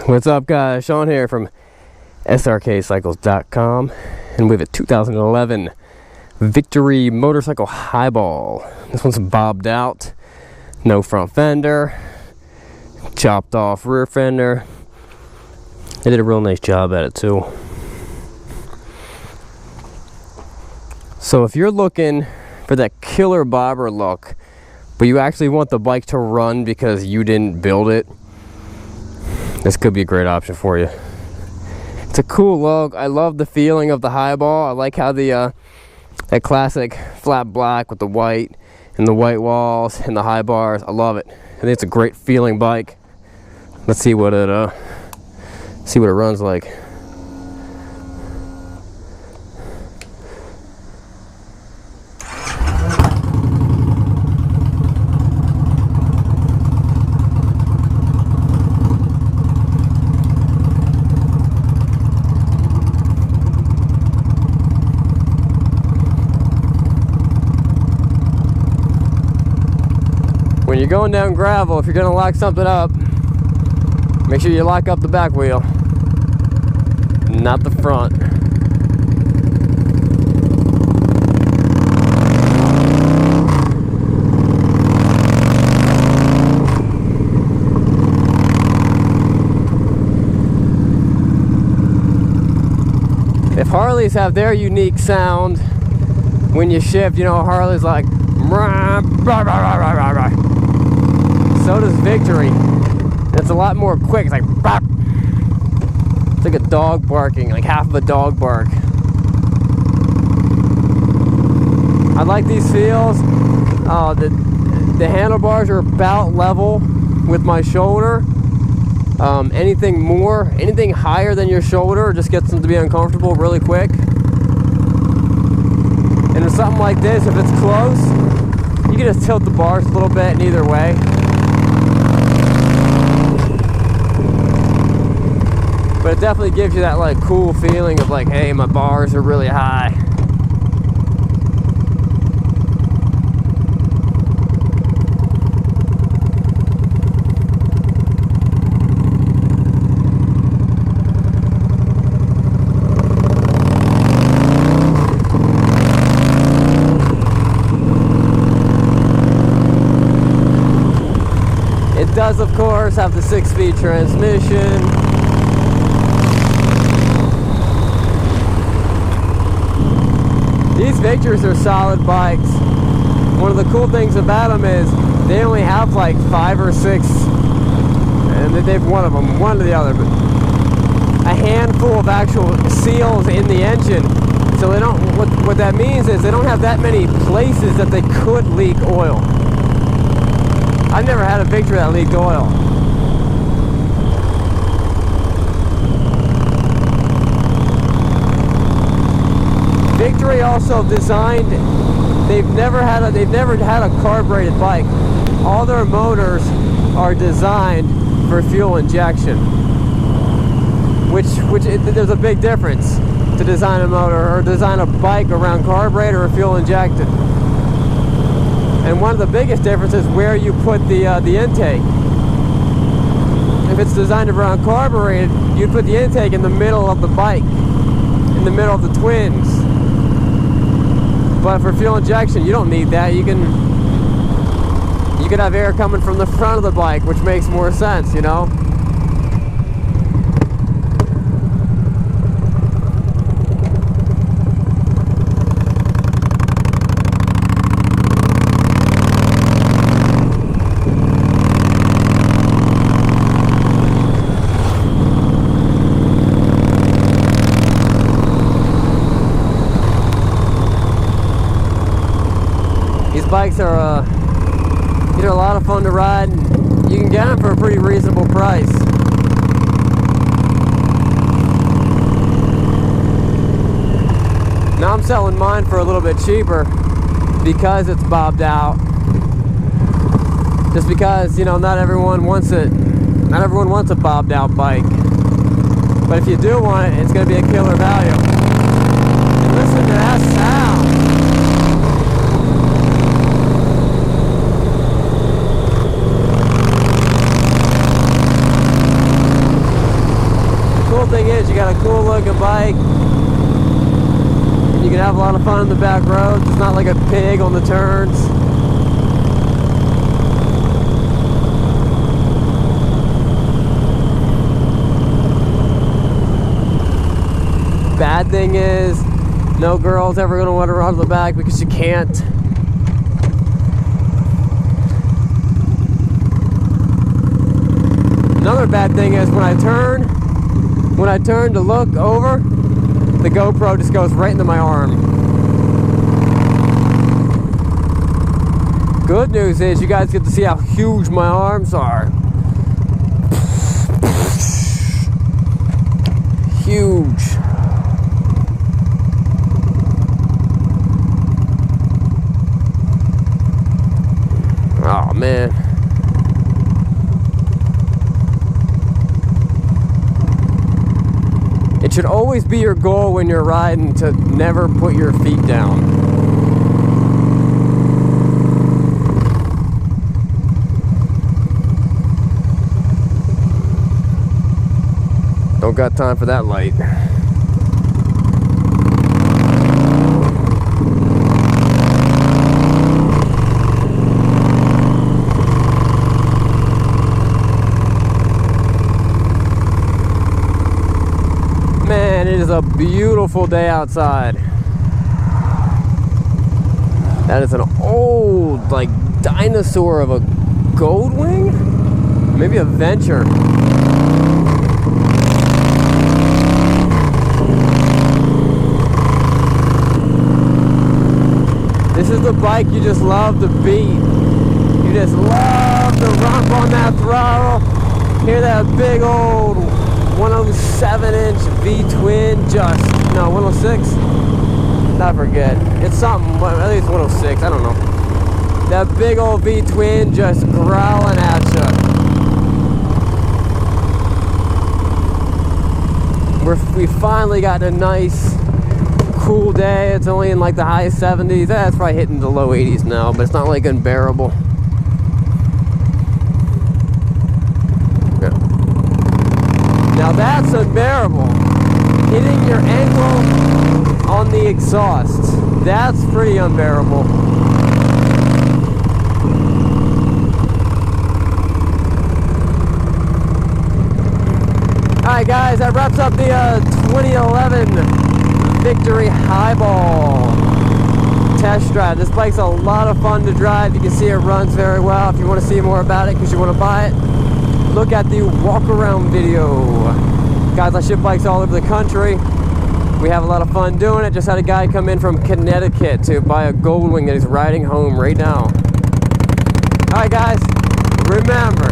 What's up, guys? Sean here from Srkcycles.com, and we have a 2011 Victory motorcycle highball. This one's bobbed out, no front fender, chopped off rear fender. They did a real nice job at it too. So if you're looking for that killer bobber look, but you actually want the bike to run because you didn't build it, this could be a great option for you. It's a cool look. I love the feeling of the highball. I like how the that classic flat black with the white and the white walls and the high bars. I love it. I think it's a great feeling bike. Let's see what it runs like. When you're going down gravel, if you're going to lock something up, make sure you lock up the back wheel, not the front. If Harleys have their unique sound when you shift, you know, Harley's like rah, rah, rah, rah, rah, rah, rah. So does Victory. It's a lot more quick. It's like bop. It's like a dog barking, like half of a dog bark. I like these feels. The handlebars are about level with my shoulder. Anything higher than your shoulder just gets them to be uncomfortable really quick. And with something like this, if it's close, you can just tilt the bars a little bit in either way. But it definitely gives you that like cool feeling of like, hey, my bars are really high. It does, of course, have the 6-speed transmission. These Victors are solid bikes. One of the cool things about them is they only have like 5 or 6, and they've one of them, one to the other, but a handful of actual seals in the engine. So they don't. What that means is they don't have that many places that they could leak oil. I've never had a Victor that leaked oil. Victory also designed, they've never had a carbureted bike. All their motors are designed for fuel injection, which there's a big difference to design a motor or design a bike around carburetor or fuel injected. And one of the biggest differences is where you put the intake. If it's designed around carbureted, you'd put the intake in the middle of the bike, in the middle of the twins. But for fuel injection, you don't need that. You can have air coming from the front of the bike, which makes more sense, you know? These bikes are they're a lot of fun to ride, and you can get them for a pretty reasonable price. Now I'm selling mine for a little bit cheaper because it's bobbed out. Just because, you know, not everyone wants it. Not everyone wants a bobbed out bike. But if you do want it, it's going to be a killer value. And listen to that sound. thing is, you got a cool looking bike. You can have a lot of fun on the back roads. It's not like a pig on the turns. Bad thing is, no girl's ever going to want to run on the back because you can't. Another bad thing is when I turn to look over, the GoPro just goes right into my arm. Good news is you guys get to see how huge my arms are. Huge. Oh man. It should always be your goal when you're riding to never put your feet down. Don't got time for that light. Man, it is a beautiful day outside. That is an old, like, dinosaur of a Goldwing? Maybe a Venture. This is the bike you just love to beat. You just love to rump on that throttle. Hear that big old 107-inch V-twin, no, 106? I forget. It's something, I think it's 106, I don't know. That big old V-twin just growling at you. We finally got a nice, cool day. It's only in like the high 70s. That's probably hitting the low 80s now, but it's not like unbearable. Now that's unbearable. Hitting your ankle on the exhaust. That's pretty unbearable. Alright guys, that wraps up the 2011 Victory Highball test drive. This bike's a lot of fun to drive. You can see it runs very well. If you want to see more about it because you want to buy it, look at the walk around video. Guys, I ship bikes all over the country. We have a lot of fun doing it. Just had a guy come in from Connecticut to buy a Goldwing that he's riding home right now. Alright guys, remember,